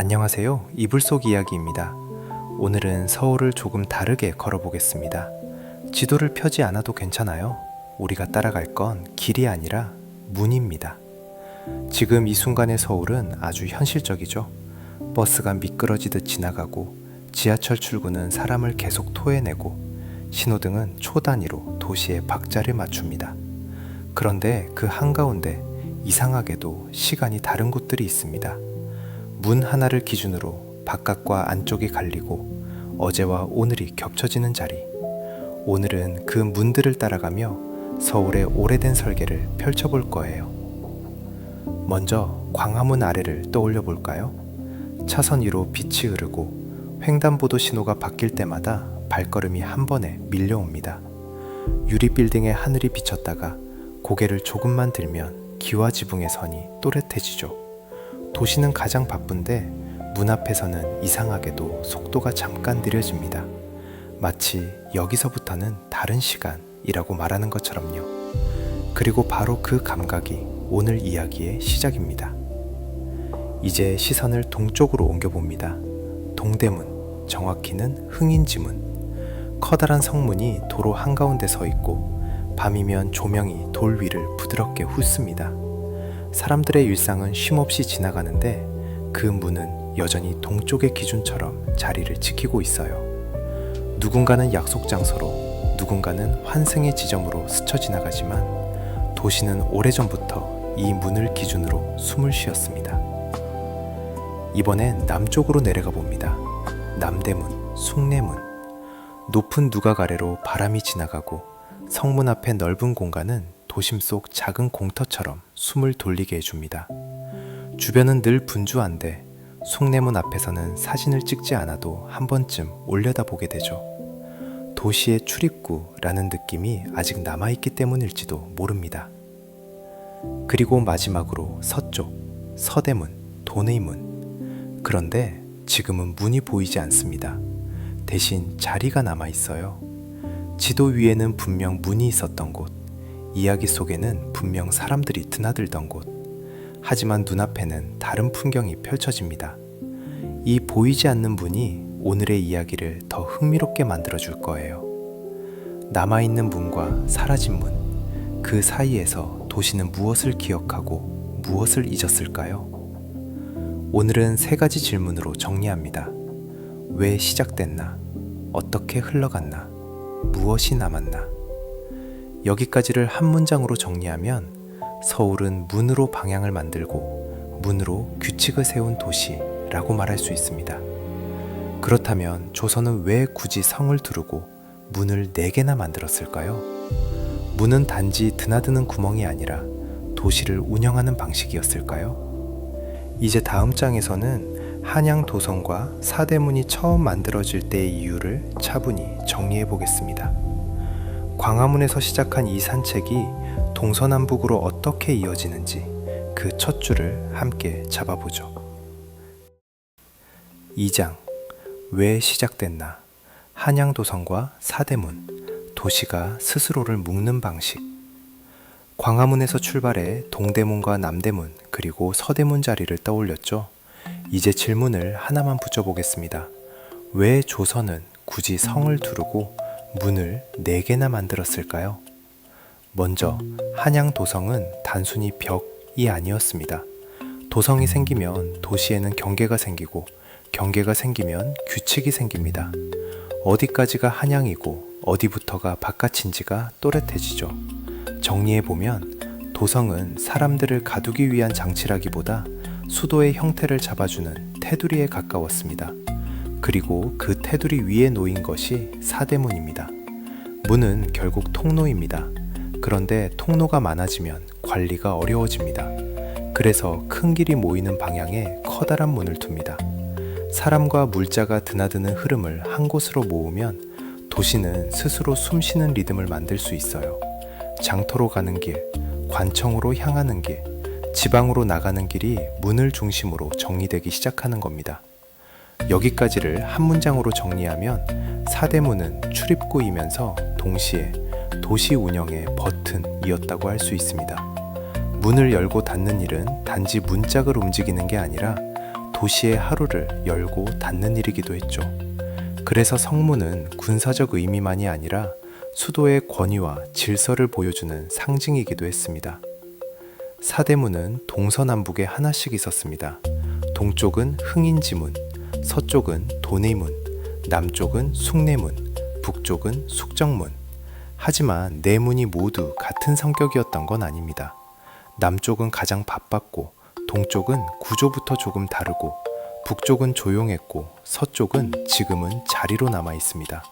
안녕하세요. 이불 속 이야기입니다. 오늘은 서울을 조금 다르게 걸어보겠습니다. 지도를 펴지 않아도 괜찮아요. 우리가 따라갈 건 길이 아니라 문입니다. 지금 이 순간의 서울은 아주 현실적이죠. 버스가 미끄러지듯 지나가고 지하철 출구는 사람을 계속 토해내고 신호등은 초 단위로 도시의 박자를 맞춥니다. 그런데 그 한가운데 이상하게도 시간이 다른 곳들이 있습니다. 문 하나를 기준으로 바깥과 안쪽이 갈리고 어제와 오늘이 겹쳐지는 자리. 오늘은 그 문들을 따라가며 서울의 오래된 설계를 펼쳐볼 거예요. 먼저 광화문 아래를 떠올려 볼까요? 차선 위로 빛이 흐르고 횡단보도 신호가 바뀔 때마다 발걸음이 한 번에 밀려옵니다. 유리 빌딩의 하늘이 비쳤다가 고개를 조금만 들면 기와 지붕의 선이 또렷해지죠. 도시는 가장 바쁜데 문 앞에서는 이상하게도 속도가 잠깐 느려집니다. 마치 여기서부터는 다른 시간이라고 말하는 것처럼요. 그리고 바로 그 감각이 오늘 이야기의 시작입니다. 이제 시선을 동쪽으로 옮겨봅니다. 동대문, 정확히는 흥인지문. 커다란 성문이 도로 한가운데 서 있고 밤이면 조명이 돌 위를 부드럽게 훑습니다. 사람들의 일상은 쉼없이 지나가는데 그 문은 여전히 동쪽의 기준처럼 자리를 지키고 있어요. 누군가는 약속 장소로, 누군가는 환승의 지점으로 스쳐 지나가지만 도시는 오래전부터 이 문을 기준으로 숨을 쉬었습니다. 이번엔 남쪽으로 내려가 봅니다. 남대문, 숭례문. 높은 누각 아래로 바람이 지나가고 성문 앞의 넓은 공간은 도심 속 작은 공터처럼 숨을 돌리게 해줍니다. 주변은 늘 분주한데 숭례문 앞에서는 사진을 찍지 않아도 한 번쯤 올려다보게 되죠. 도시의 출입구라는 느낌이 아직 남아있기 때문일지도 모릅니다. 그리고 마지막으로 서쪽, 서대문, 돈의문. 그런데 지금은 문이 보이지 않습니다. 대신 자리가 남아있어요. 지도 위에는 분명 문이 있었던 곳, 이야기 속에는 분명 사람들이 드나들던 곳. 하지만 눈앞에는 다른 풍경이 펼쳐집니다. 이 보이지 않는 문이 오늘의 이야기를 더 흥미롭게 만들어줄 거예요. 남아있는 문과 사라진 문, 그 사이에서 도시는 무엇을 기억하고 무엇을 잊었을까요? 오늘은 세 가지 질문으로 정리합니다. 왜 시작됐나? 어떻게 흘러갔나? 무엇이 남았나? 여기까지를 한 문장으로 정리하면 서울은 문으로 방향을 만들고 문으로 규칙을 세운 도시라고 말할 수 있습니다. 그렇다면 조선은 왜 굳이 성을 두르고 문을 4개나 만들었을까요? 문은 단지 드나드는 구멍이 아니라 도시를 운영하는 방식이었을까요? 이제 다음 장에서는 한양 도성과 사대문이 처음 만들어질 때의 이유를 차분히 정리해 보겠습니다. 광화문에서 시작한 이 산책이 동서남북으로 어떻게 이어지는지 그 첫 줄을 함께 잡아보죠. 2장. 왜 시작됐나? 한양도성과 사대문, 도시가 스스로를 묶는 방식. 광화문에서 출발해 동대문과 남대문 그리고 서대문 자리를 떠올렸죠. 이제 질문을 하나만 붙여보겠습니다. 왜 조선은 굳이 성을 두르고 문을 4개나 만들었을까요? 먼저 한양 도성은 단순히 벽이 아니었습니다. 도성이 생기면 도시에는 경계가 생기고 경계가 생기면 규칙이 생깁니다. 어디까지가 한양이고 어디부터가 바깥인지가 또렷해지죠. 정리해보면 도성은 사람들을 가두기 위한 장치라기보다 수도의 형태를 잡아주는 테두리에 가까웠습니다. 그리고 그 테두리 위에 놓인 것이 사대문입니다. 문은 결국 통로입니다. 그런데 통로가 많아지면 관리가 어려워집니다. 그래서 큰 길이 모이는 방향에 커다란 문을 둡니다. 사람과 물자가 드나드는 흐름을 한 곳으로 모으면 도시는 스스로 숨쉬는 리듬을 만들 수 있어요. 장터로 가는 길, 관청으로 향하는 길, 지방으로 나가는 길이 문을 중심으로 정리되기 시작하는 겁니다. 여기까지를 한 문장으로 정리하면 사대문은 출입구이면서 동시에 도시 운영의 버튼이었다고 할 수 있습니다. 문을 열고 닫는 일은 단지 문짝을 움직이는 게 아니라 도시의 하루를 열고 닫는 일이기도 했죠. 그래서 성문은 군사적 의미만이 아니라 수도의 권위와 질서를 보여주는 상징이기도 했습니다. 사대문은 동서남북에 하나씩 있었습니다. 동쪽은 흥인지문, 서쪽은 도내문, 남쪽은 숭례문, 북쪽은 숙정문. 하지만 네 문이 모두 같은 성격이었던 건 아닙니다. 남쪽은 가장 바빴고, 동쪽은 구조부터 조금 다르고, 북쪽은 조용했고, 서쪽은 지금은 자리로 남아 있습니다.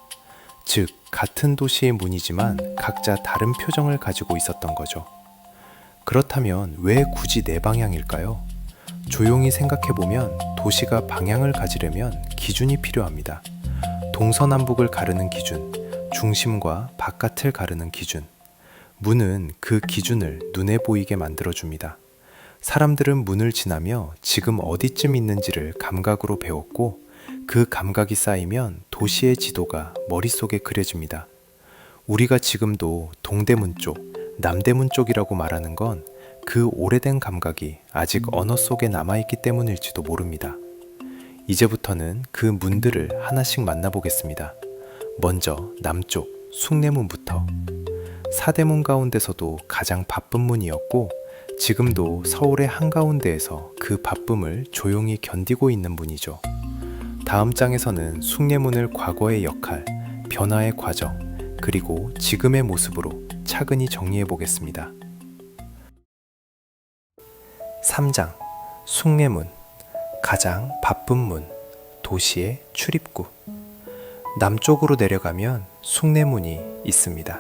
즉, 같은 도시의 문이지만 각자 다른 표정을 가지고 있었던 거죠. 그렇다면 왜 굳이 네 방향일까요? 조용히 생각해보면 도시가 방향을 가지려면 기준이 필요합니다. 동서남북을 가르는 기준, 중심과 바깥을 가르는 기준. 문은 그 기준을 눈에 보이게 만들어줍니다. 사람들은 문을 지나며 지금 어디쯤 있는지를 감각으로 배웠고, 그 감각이 쌓이면 도시의 지도가 머릿속에 그려집니다. 우리가 지금도 동대문 쪽, 남대문 쪽이라고 말하는 건 그 오래된 감각이 아직 언어 속에 남아있기 때문일지도 모릅니다. 이제부터는 그 문들을 하나씩 만나보겠습니다. 먼저 남쪽 숭례문부터. 사대문 가운데서도 가장 바쁜 문이었고, 지금도 서울의 한가운데에서 그 바쁨을 조용히 견디고 있는 문이죠. 다음 장에서는 숭례문을 과거의 역할, 변화의 과정, 그리고 지금의 모습으로 차근히 정리해 보겠습니다. 3장 숭례문, 가장 바쁜 문, 도시의 출입구. 남쪽으로 내려가면 숭례문이 있습니다.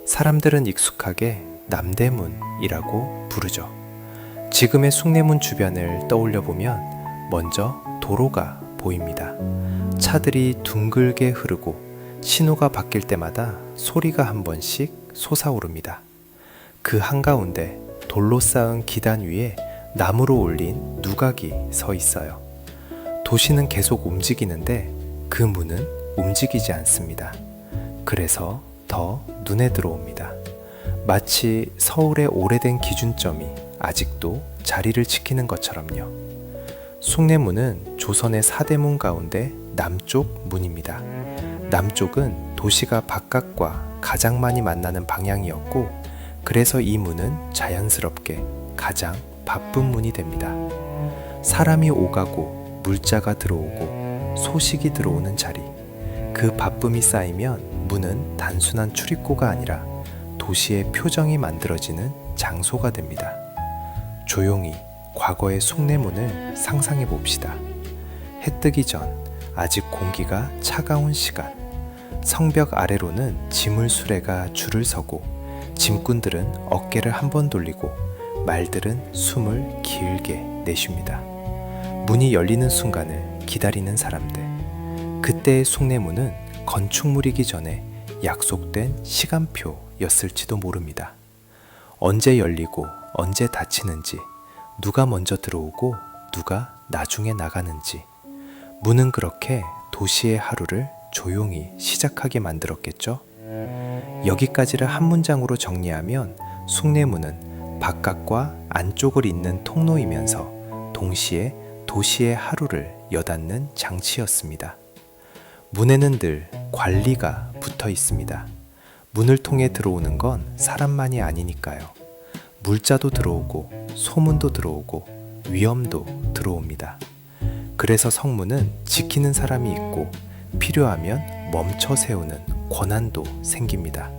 사람들은 익숙하게 남대문이라고 부르죠. 지금의 숭례문 주변을 떠올려 보면 먼저 도로가 보입니다. 차들이 둥글게 흐르고 신호가 바뀔 때마다 소리가 한 번씩 솟아오릅니다. 그 한가운데 돌로 쌓은 기단 위에 나무로 올린 누각이 서 있어요. 도시는 계속 움직이는데 그 문은 움직이지 않습니다. 그래서 더 눈에 들어옵니다. 마치 서울의 오래된 기준점이 아직도 자리를 지키는 것처럼요. 숭례문은 조선의 사대문 가운데 남쪽 문입니다. 남쪽은 도시가 바깥과 가장 많이 만나는 방향이었고, 그래서 이 문은 자연스럽게 가장 바쁜 문이 됩니다. 사람이 오가고 물자가 들어오고 소식이 들어오는 자리, 그 바쁨이 쌓이면 문은 단순한 출입구가 아니라 도시의 표정이 만들어지는 장소가 됩니다. 조용히 과거의 숭례문을 상상해 봅시다. 해 뜨기 전 아직 공기가 차가운 시간, 성벽 아래로는 짐을 수레가 줄을 서고, 짐꾼들은 어깨를 한번 돌리고 말들은 숨을 길게 내쉽니다. 문이 열리는 순간을 기다리는 사람들. 그때의 숭례문은 건축물이기 전에 약속된 시간표였을지도 모릅니다. 언제 열리고 언제 닫히는지, 누가 먼저 들어오고 누가 나중에 나가는지. 문은 그렇게 도시의 하루를 조용히 시작하게 만들었겠죠? 여기까지를 한 문장으로 정리하면 숭례문은 바깥과 안쪽을 잇는 통로이면서 동시에 도시의 하루를 여닫는 장치였습니다. 문에는 늘 관리가 붙어 있습니다. 문을 통해 들어오는 건 사람만이 아니니까요. 물자도 들어오고 소문도 들어오고 위험도 들어옵니다. 그래서 성문은 지키는 사람이 있고 필요하면 멈춰 세우는 권한도 생깁니다.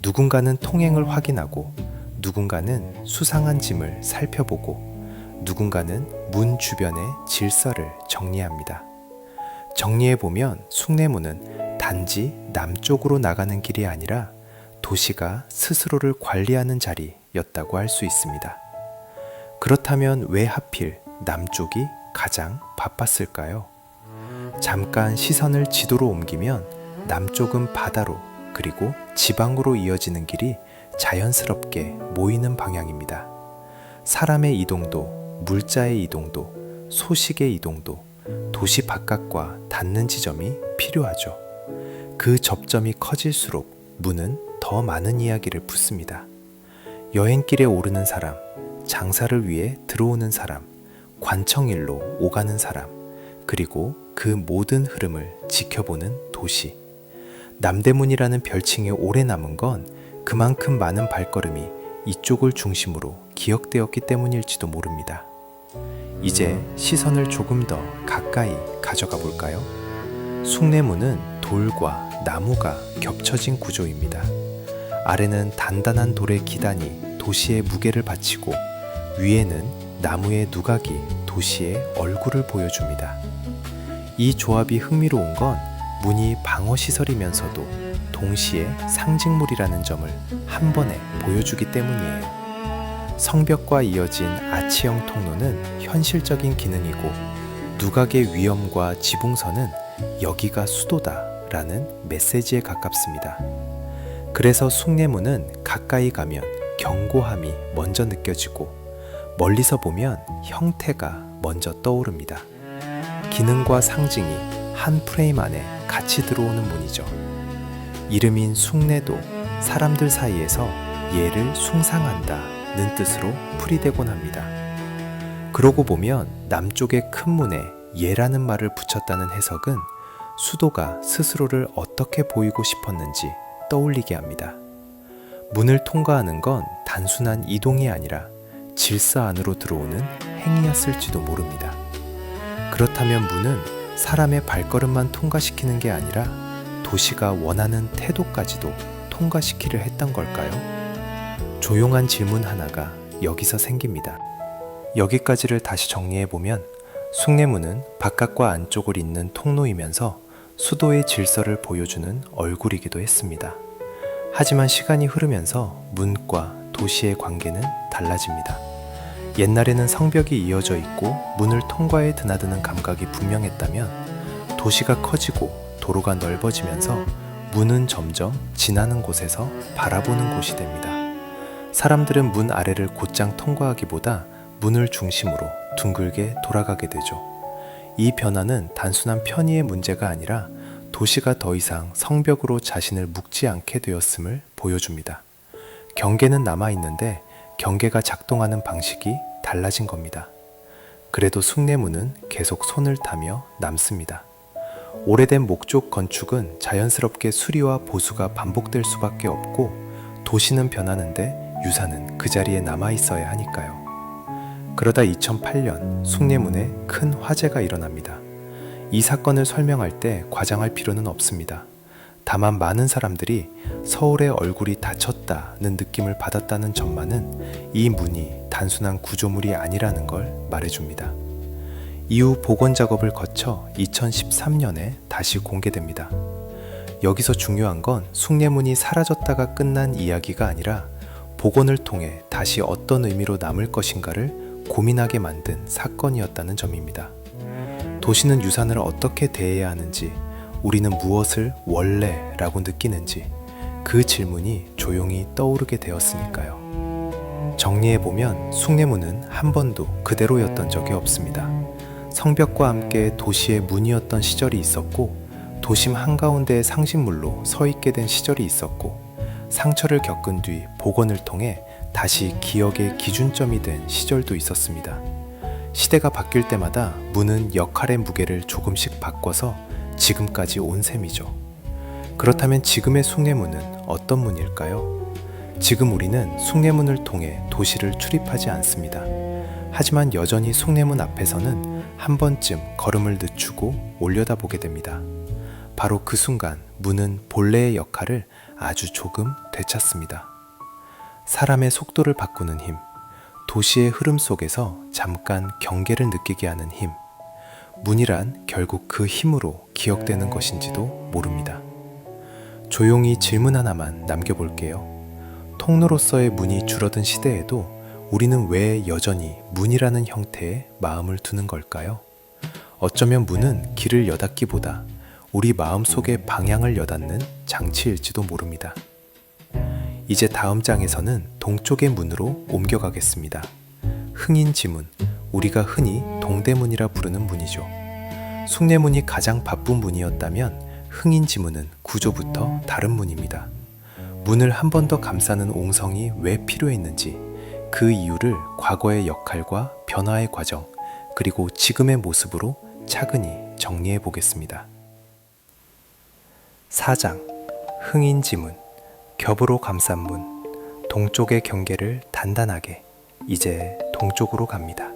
누군가는 통행을 확인하고, 누군가는 수상한 짐을 살펴보고, 누군가는 문 주변의 질서를 정리합니다. 정리해보면 숭례문은 단지 남쪽으로 나가는 길이 아니라 도시가 스스로를 관리하는 자리였다고 할 수 있습니다. 그렇다면 왜 하필 남쪽이 가장 바빴을까요? 잠깐 시선을 지도로 옮기면 남쪽은 바다로, 그리고 지방으로 이어지는 길이 자연스럽게 모이는 방향입니다. 사람의 이동도, 물자의 이동도, 소식의 이동도 도시 바깥과 닿는 지점이 필요하죠. 그 접점이 커질수록 문은 더 많은 이야기를 붙습니다. 여행길에 오르는 사람, 장사를 위해 들어오는 사람, 관청일로 오가는 사람, 그리고 그 모든 흐름을 지켜보는 도시. 남대문이라는 별칭이 오래 남은 건 그만큼 많은 발걸음이 이쪽을 중심으로 기억되었기 때문일지도 모릅니다. 이제 시선을 조금 더 가까이 가져가 볼까요? 숭례문은 돌과 나무가 겹쳐진 구조입니다. 아래는 단단한 돌의 기단이 도시의 무게를 받치고 위에는 나무의 누각이 도시의 얼굴을 보여줍니다. 이 조합이 흥미로운 건 문이 방어시설이면서도 동시에 상징물이라는 점을 한 번에 보여주기 때문이에요. 성벽과 이어진 아치형 통로는 현실적인 기능이고 누각의 위엄과 지붕선은 여기가 수도다 라는 메시지에 가깝습니다. 그래서 숭례문은 가까이 가면 견고함이 먼저 느껴지고 멀리서 보면 형태가 먼저 떠오릅니다. 기능과 상징이 한 프레임 안에 같이 들어오는 문이죠. 이름인 숭례도 사람들 사이에서 예를 숭상한다는 뜻으로 풀이되곤 합니다. 그러고 보면 남쪽의 큰 문에 예라는 말을 붙였다는 해석은 수도가 스스로를 어떻게 보이고 싶었는지 떠올리게 합니다. 문을 통과하는 건 단순한 이동이 아니라 질서 안으로 들어오는 행위였을지도 모릅니다. 그렇다면 문은 사람의 발걸음만 통과시키는 게 아니라 도시가 원하는 태도까지도 통과시키려 했던 걸까요? 조용한 질문 하나가 여기서 생깁니다. 여기까지를 다시 정리해보면 숭례문은 바깥과 안쪽을 잇는 통로이면서 수도의 질서를 보여주는 얼굴이기도 했습니다. 하지만 시간이 흐르면서 문과 도시의 관계는 달라집니다. 옛날에는 성벽이 이어져 있고 문을 통과해 드나드는 감각이 분명했다면 도시가 커지고 도로가 넓어지면서 문은 점점 지나는 곳에서 바라보는 곳이 됩니다. 사람들은 문 아래를 곧장 통과하기보다 문을 중심으로 둥글게 돌아가게 되죠. 이 변화는 단순한 편의의 문제가 아니라 도시가 더 이상 성벽으로 자신을 묶지 않게 되었음을 보여줍니다. 경계는 남아있는데 경계가 작동하는 방식이 달라진 겁니다. 그래도 숭례문은 계속 손을 타며 남습니다. 오래된 목조 건축은 자연스럽게 수리와 보수가 반복될 수밖에 없고 도시는 변하는데 유산은 그 자리에 남아있어야 하니까요. 그러다 2008년 숭례문에 큰 화재가 일어납니다. 이 사건을 설명할 때 과장할 필요는 없습니다. 다만 많은 사람들이 서울의 얼굴이 닫혔다는 느낌을 받았다는 점만은 이 문이 단순한 구조물이 아니라는 걸 말해줍니다. 이후 복원 작업을 거쳐 2013년에 다시 공개됩니다. 여기서 중요한 건 숭례문이 사라졌다가 끝난 이야기가 아니라 복원을 통해 다시 어떤 의미로 남을 것인가를 고민하게 만든 사건이었다는 점입니다. 도시는 유산을 어떻게 대해야 하는지, 우리는 무엇을 원래라고 느끼는지 그 질문이 조용히 떠오르게 되었으니까요. 정리해보면 숭례문은 한 번도 그대로였던 적이 없습니다. 성벽과 함께 도시의 문이었던 시절이 있었고 도심 한가운데의 상징물로 서 있게 된 시절이 있었고 상처를 겪은 뒤 복원을 통해 다시 기억의 기준점이 된 시절도 있었습니다. 시대가 바뀔 때마다 문은 역할의 무게를 조금씩 바꿔서 지금까지 온 셈이죠. 그렇다면 지금의 숭례문은 어떤 문일까요? 지금 우리는 숭례문을 통해 도시를 출입하지 않습니다. 하지만 여전히 숭례문 앞에서는 한 번쯤 걸음을 늦추고 올려다보게 됩니다. 바로 그 순간 문은 본래의 역할을 아주 조금 되찾습니다. 사람의 속도를 바꾸는 힘, 도시의 흐름 속에서 잠깐 경계를 느끼게 하는 힘, 문이란 결국 그 힘으로 기억되는 것인지도 모릅니다. 조용히 질문 하나만 남겨볼게요. 통로로서의 문이 줄어든 시대에도 우리는 왜 여전히 문이라는 형태에 마음을 두는 걸까요? 어쩌면 문은 길을 여닫기보다 우리 마음속의 방향을 여닫는 장치일지도 모릅니다. 이제 다음 장에서는 동쪽의 문으로 옮겨가겠습니다. 흥인지문, 우리가 흔히 동대문이라 부르는 문이죠. 숭례문이 가장 바쁜 문이었다면 흥인지문은 구조부터 다른 문입니다. 문을 한 번 더 감싸는 옹성이 왜 필요했는지 그 이유를 과거의 역할과 변화의 과정, 그리고 지금의 모습으로 차근히 정리해 보겠습니다. 4장 흥인지문, 겹으로 감싼 문, 동쪽의 경계를 단단하게. 이제 동쪽으로 갑니다.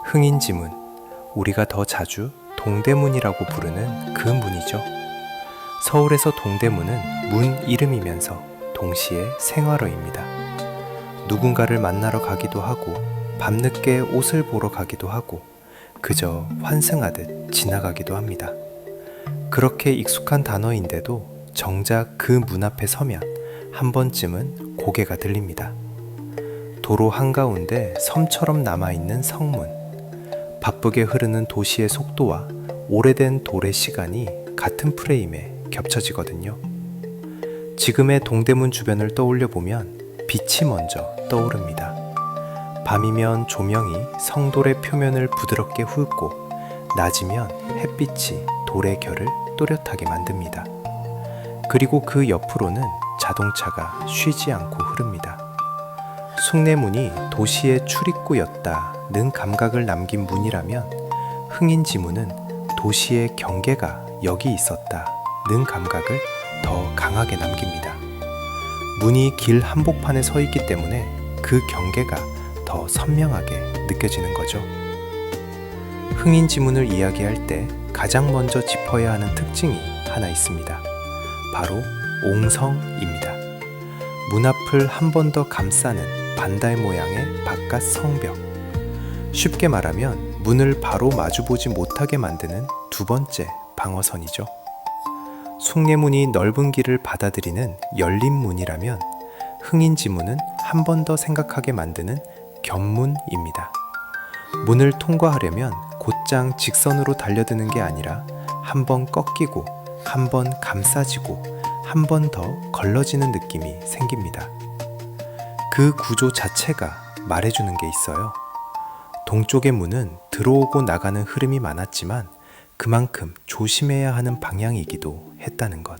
흥인지문, 우리가 더 자주 동대문이라고 부르는 그 문이죠. 서울에서 동대문은 문 이름이면서 동시에 생활어입니다. 누군가를 만나러 가기도 하고 밤늦게 옷을 보러 가기도 하고 그저 환승하듯 지나가기도 합니다. 그렇게 익숙한 단어인데도 정작 그 문 앞에 서면 한 번쯤은 고개가 들립니다. 도로 한가운데 섬처럼 남아있는 성문, 바쁘게 흐르는 도시의 속도와 오래된 돌의 시간이 같은 프레임에 겹쳐지거든요. 지금의 동대문 주변을 떠올려 보면 빛이 먼저 떠오릅니다. 밤이면 조명이 성돌의 표면을 부드럽게 훑고 낮이면 햇빛이 돌의 결을 또렷하게 만듭니다. 그리고 그 옆으로는 자동차가 쉬지 않고 흐릅니다. 숭례문이 도시의 출입구였다는 감각을 남긴 문이라면 흥인지문은 도시의 경계가 여기 있었다는 감각을 더 강하게 남깁니다. 문이 길 한복판에 서 있기 때문에 그 경계가 더 선명하게 느껴지는 거죠. 흥인지문을 이야기할 때 가장 먼저 짚어야 하는 특징이 하나 있습니다. 바로 옹성입니다. 문 앞을 한 번 더 감싸는 반달 모양의 바깥 성벽. 쉽게 말하면 문을 바로 마주보지 못하게 만드는 두 번째 방어선이죠. 숭례문이 넓은 길을 받아들이는 열린 문이라면 흥인지문은 한 번 더 생각하게 만드는 견문입니다. 문을 통과하려면 곧장 직선으로 달려드는 게 아니라 한 번 꺾이고 한 번 감싸지고 한 번 더 걸러지는 느낌이 생깁니다. 그 구조 자체가 말해주는 게 있어요. 동쪽의 문은 들어오고 나가는 흐름이 많았지만 그만큼 조심해야 하는 방향이기도 했다는 것.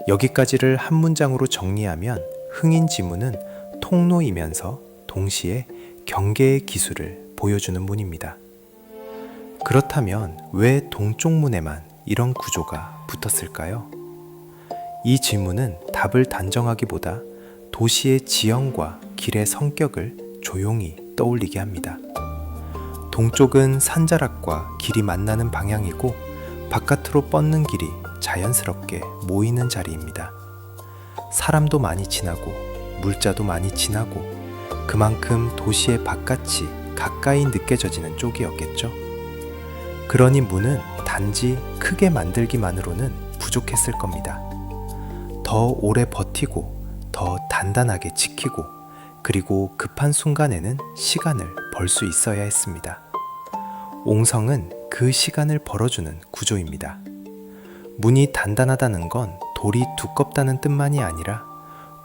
여기까지를 한 문장으로 정리하면 흥인지문은 통로이면서 동시에 경계의 기술을 보여주는 문입니다. 그렇다면 왜 동쪽 문에만 이런 구조가 붙었을까요? 이 질문은 답을 단정하기보다 도시의 지형과 길의 성격을 조용히 떠올리게 합니다. 동쪽은 산자락과 길이 만나는 방향이고 바깥으로 뻗는 길이 자연스럽게 모이는 자리입니다. 사람도 많이 지나고 물자도 많이 지나고 그만큼 도시의 바깥이 가까이 느껴져지는 쪽이었겠죠. 그러니 문은 단지 크게 만들기만으로는 부족했을 겁니다. 더 오래 버티고 더 단단하게 지키고 그리고 급한 순간에는 시간을 벌 수 있어야 했습니다. 옹성은 그 시간을 벌어주는 구조입니다. 문이 단단하다는 건 돌이 두껍다는 뜻만이 아니라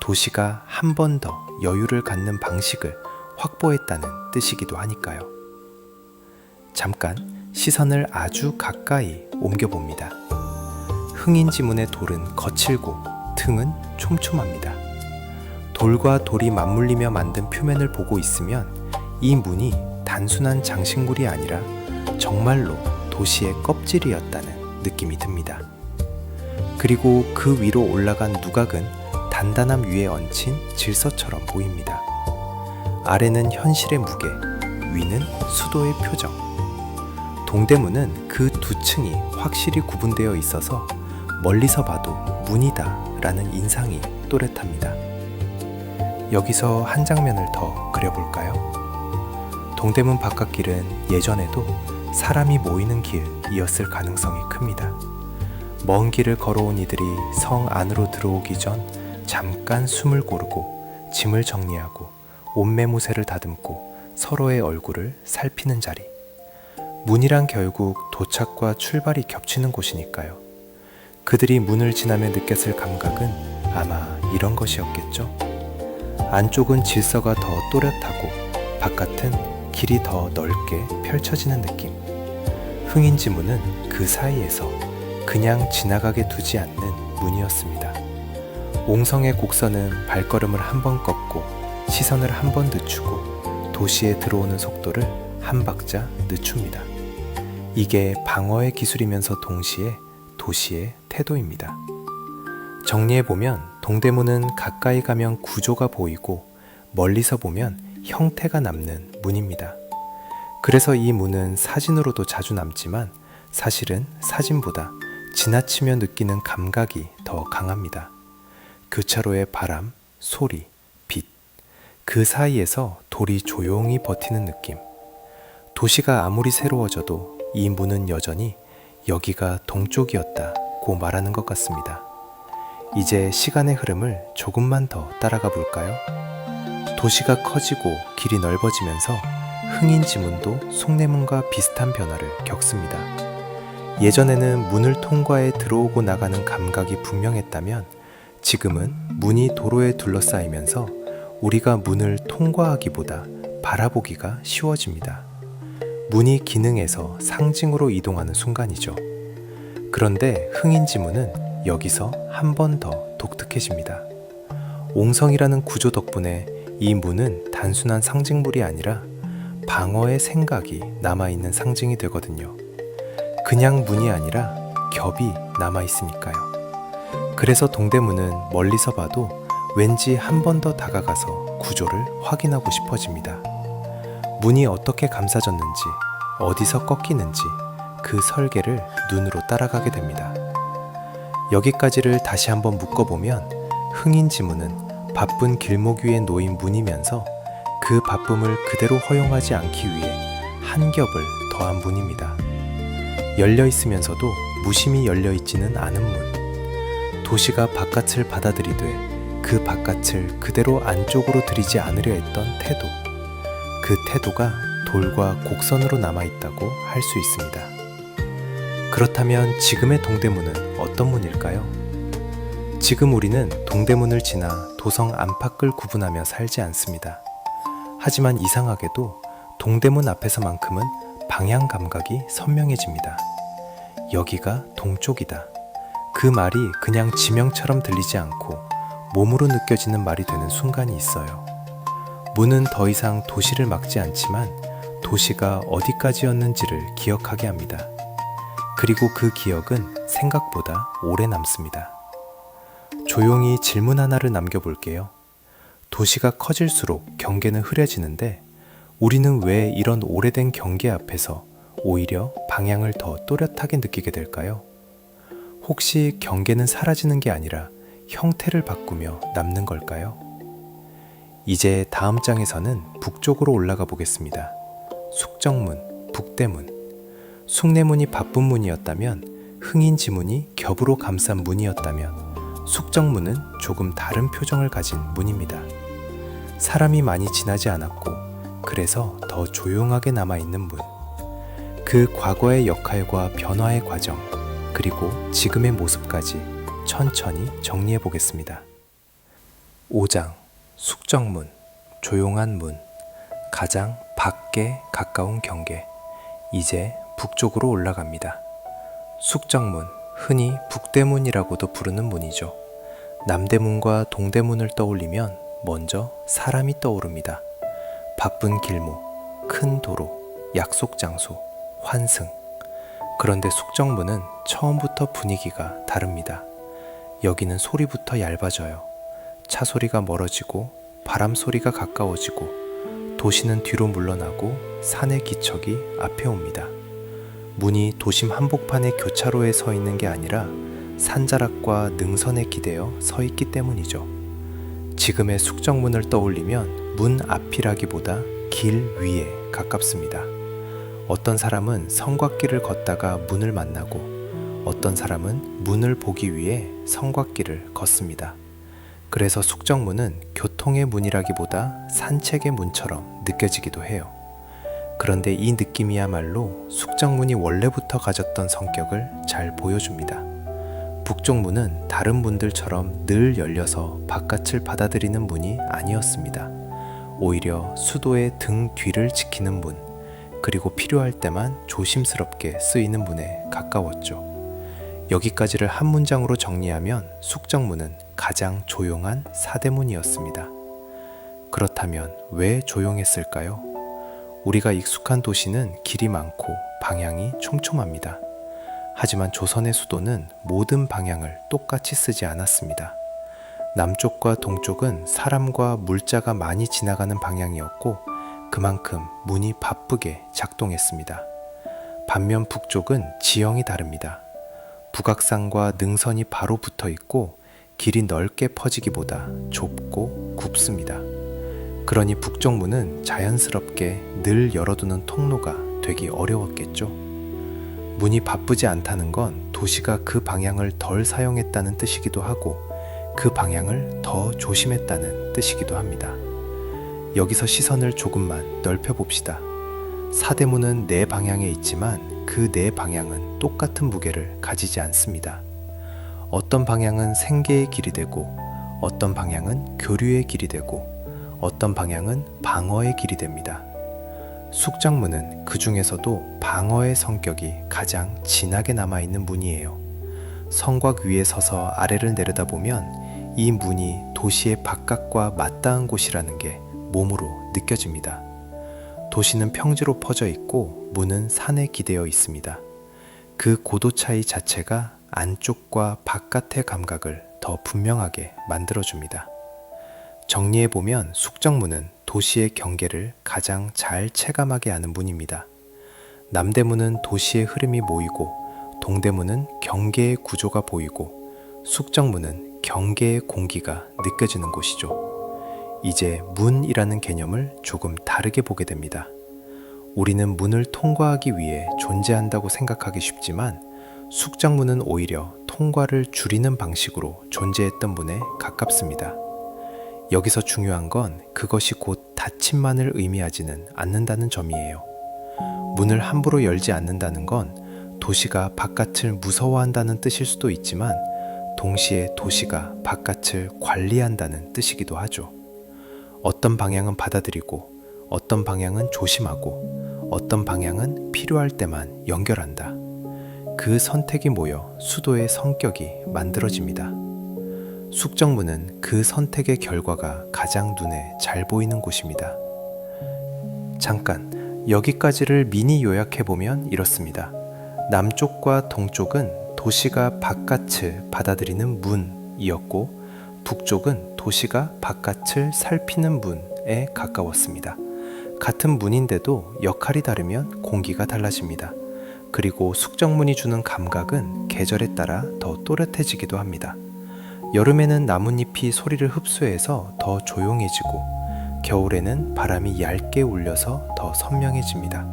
도시가 한 번 더 여유를 갖는 방식을 확보했다는 뜻이기도 하니까요. 잠깐 시선을 아주 가까이 옮겨봅니다. 흥인지문의 돌은 거칠고 틈은 촘촘합니다. 돌과 돌이 맞물리며 만든 표면을 보고 있으면 이 문이 단순한 장식물이 아니라 정말로 도시의 껍질이었다는 느낌이 듭니다. 그리고 그 위로 올라간 누각은 단단함 위에 얹힌 질서처럼 보입니다. 아래는 현실의 무게, 위는 수도의 표정. 동대문은 그 두 층이 확실히 구분되어 있어서 멀리서 봐도 문이다 라는 인상이 또렷합니다. 여기서 한 장면을 더 그려볼까요? 동대문 바깥길은 예전에도 사람이 모이는 길이었을 가능성이 큽니다. 먼 길을 걸어온 이들이 성 안으로 들어오기 전 잠깐 숨을 고르고 짐을 정리하고 옷매무새를 다듬고 서로의 얼굴을 살피는 자리. 문이란 결국 도착과 출발이 겹치는 곳이니까요. 그들이 문을 지나며 느꼈을 감각은 아마 이런 것이었겠죠. 안쪽은 질서가 더 또렷하고 바깥은 길이 더 넓게 펼쳐지는 느낌. 흥인지문은 그 사이에서 그냥 지나가게 두지 않는 문이었습니다. 옹성의 곡선은 발걸음을 한 번 꺾고 시선을 한 번 늦추고 도시에 들어오는 속도를 한 박자 늦춥니다. 이게 방어의 기술이면서 동시에 도시의 태도입니다. 정리해보면 동대문은 가까이 가면 구조가 보이고 멀리서 보면 형태가 남는 문입니다. 그래서 이 문은 사진으로도 자주 남지만 사실은 사진보다 지나치며 느끼는 감각이 더 강합니다. 교차로의 바람, 소리, 빛, 그 사이에서 돌이 조용히 버티는 느낌. 도시가 아무리 새로워져도 이 문은 여전히 여기가 동쪽이었다고 말하는 것 같습니다. 이제 시간의 흐름을 조금만 더 따라가 볼까요? 도시가 커지고 길이 넓어지면서 흥인지문도 숭례문과 비슷한 변화를 겪습니다. 예전에는 문을 통과해 들어오고 나가는 감각이 분명했다면 지금은 문이 도로에 둘러싸이면서 우리가 문을 통과하기보다 바라보기가 쉬워집니다. 문이 기능에서 상징으로 이동하는 순간이죠. 그런데 흥인지문은 여기서 한 번 더 독특해집니다. 옹성이라는 구조 덕분에 이 문은 단순한 상징물이 아니라 방어의 생각이 남아있는 상징이 되거든요. 그냥 문이 아니라 겹이 남아있으니까요. 그래서 동대문은 멀리서 봐도 왠지 한 번 더 다가가서 구조를 확인하고 싶어집니다. 문이 어떻게 감싸졌는지, 어디서 꺾이는지 그 설계를 눈으로 따라가게 됩니다. 여기까지를 다시 한번 묶어보면 흥인지문은 바쁜 길목 위에 놓인 문이면서 그 바쁨을 그대로 허용하지 않기 위해 한 겹을 더한 문입니다. 열려 있으면서도 무심히 열려 있지는 않은 문. 도시가 바깥을 받아들이되 그 바깥을 그대로 안쪽으로 들이지 않으려 했던 태도. 그 태도가 돌과 곡선으로 남아있다고 할 수 있습니다. 그렇다면 지금의 동대문은 어떤 문일까요? 지금 우리는 동대문을 지나 도성 안팎을 구분하며 살지 않습니다. 하지만 이상하게도 동대문 앞에서만큼은 방향 감각이 선명해집니다. 여기가 동쪽이다. 그 말이 그냥 지명처럼 들리지 않고 몸으로 느껴지는 말이 되는 순간이 있어요. 문은 더 이상 도시를 막지 않지만 도시가 어디까지였는지를 기억하게 합니다. 그리고 그 기억은 생각보다 오래 남습니다. 조용히 질문 하나를 남겨볼게요. 도시가 커질수록 경계는 흐려지는데 우리는 왜 이런 오래된 경계 앞에서 오히려 방향을 더 또렷하게 느끼게 될까요? 혹시 경계는 사라지는 게 아니라 형태를 바꾸며 남는 걸까요? 이제 다음 장에서는 북쪽으로 올라가 보겠습니다. 숙정문, 북대문. 숭례문이 바쁜 문이었다면 흥인지문이 겹으로 감싼 문이었다면 숙정문은 조금 다른 표정을 가진 문입니다. 사람이 많이 지나지 않았고 그래서 더 조용하게 남아있는 문. 그 과거의 역할과 변화의 과정, 그리고 지금의 모습까지 천천히 정리해 보겠습니다. 5장, 숙정문, 조용한 문, 가장 밖에 가까운 경계. 이제 북쪽으로 올라갑니다. 숙정문, 흔히 북대문이라고도 부르는 문이죠. 남대문과 동대문을 떠올리면 먼저 사람이 떠오릅니다. 바쁜 길목, 큰 도로, 약속 장소, 환승. 그런데 숙정문은 처음부터 분위기가 다릅니다. 여기는 소리부터 얇아져요. 차 소리가 멀어지고 바람 소리가 가까워지고 도시는 뒤로 물러나고 산의 기척이 앞에 옵니다. 문이 도심 한복판의 교차로에 서 있는 게 아니라 산자락과 능선에 기대어 서 있기 때문이죠. 지금의 숙정문을 떠올리면 문 앞이라기보다 길 위에 가깝습니다. 어떤 사람은 성곽길을 걷다가 문을 만나고 어떤 사람은 문을 보기 위해 성곽길을 걷습니다. 그래서 숙정문은 교통의 문이라기보다 산책의 문처럼 느껴지기도 해요. 그런데 이 느낌이야말로 숙정문이 원래부터 가졌던 성격을 잘 보여줍니다. 북쪽문은 다른 문들처럼 늘 열려서 바깥을 받아들이는 문이 아니었습니다. 오히려 수도의 등 뒤를 지키는 문, 그리고 필요할 때만 조심스럽게 쓰이는 문에 가까웠죠. 여기까지를 한 문장으로 정리하면 숙정문은 가장 조용한 사대문이었습니다. 그렇다면 왜 조용했을까요? 우리가 익숙한 도시는 길이 많고 방향이 촘촘합니다. 하지만 조선의 수도는 모든 방향을 똑같이 쓰지 않았습니다. 남쪽과 동쪽은 사람과 물자가 많이 지나가는 방향이었고 그만큼 문이 바쁘게 작동했습니다. 반면 북쪽은 지형이 다릅니다. 북악산과 능선이 바로 붙어 있고 길이 넓게 퍼지기보다 좁고 굽습니다. 그러니 북쪽 문은 자연스럽게 늘 열어두는 통로가 되기 어려웠겠죠. 문이 바쁘지 않다는 건 도시가 그 방향을 덜 사용했다는 뜻이기도 하고 그 방향을 더 조심했다는 뜻이기도 합니다. 여기서 시선을 조금만 넓혀봅시다. 사대문은 네 방향에 있지만 그 네 방향은 똑같은 무게를 가지지 않습니다. 어떤 방향은 생계의 길이 되고 어떤 방향은 교류의 길이 되고 어떤 방향은 방어의 길이 됩니다. 숙장문은 그 중에서도 방어의 성격이 가장 진하게 남아있는 문이에요. 성곽 위에 서서 아래를 내려다보면 이 문이 도시의 바깥과 맞닿은 곳이라는 게 몸으로 느껴집니다. 도시는 평지로 퍼져 있고 문은 산에 기대어 있습니다. 그 고도 차이 자체가 안쪽과 바깥의 감각을 더 분명하게 만들어줍니다. 정리해보면 숙정문은 도시의 경계를 가장 잘 체감하게 하는 문입니다. 남대문은 도시의 흐름이 모이고 동대문은 경계의 구조가 보이고 숙정문은 경계의 공기가 느껴지는 곳이죠. 이제 문이라는 개념을 조금 다르게 보게 됩니다. 우리는 문을 통과하기 위해 존재한다고 생각하기 쉽지만 숙정문은 오히려 통과를 줄이는 방식으로 존재했던 문에 가깝습니다. 여기서 중요한 건 그것이 곧 닫힘만을 의미하지는 않는다는 점이에요. 문을 함부로 열지 않는다는 건 도시가 바깥을 무서워한다는 뜻일 수도 있지만 동시에 도시가 바깥을 관리한다는 뜻이기도 하죠. 어떤 방향은 받아들이고 어떤 방향은 조심하고 어떤 방향은 필요할 때만 연결한다. 그 선택이 모여 수도의 성격이 만들어집니다. 숙정문은 그 선택의 결과가 가장 눈에 잘 보이는 곳입니다. 잠깐 여기까지를 미니 요약해보면 이렇습니다. 남쪽과 동쪽은 도시가 바깥을 받아들이는 문이었고 북쪽은 도시가 바깥을 살피는 문에 가까웠습니다. 같은 문인데도 역할이 다르면 공기가 달라집니다. 그리고 숙정문이 주는 감각은 계절에 따라 더 또렷해지기도 합니다. 여름에는 나뭇잎이 소리를 흡수해서 더 조용해지고 겨울에는 바람이 얇게 울려서 더 선명해집니다.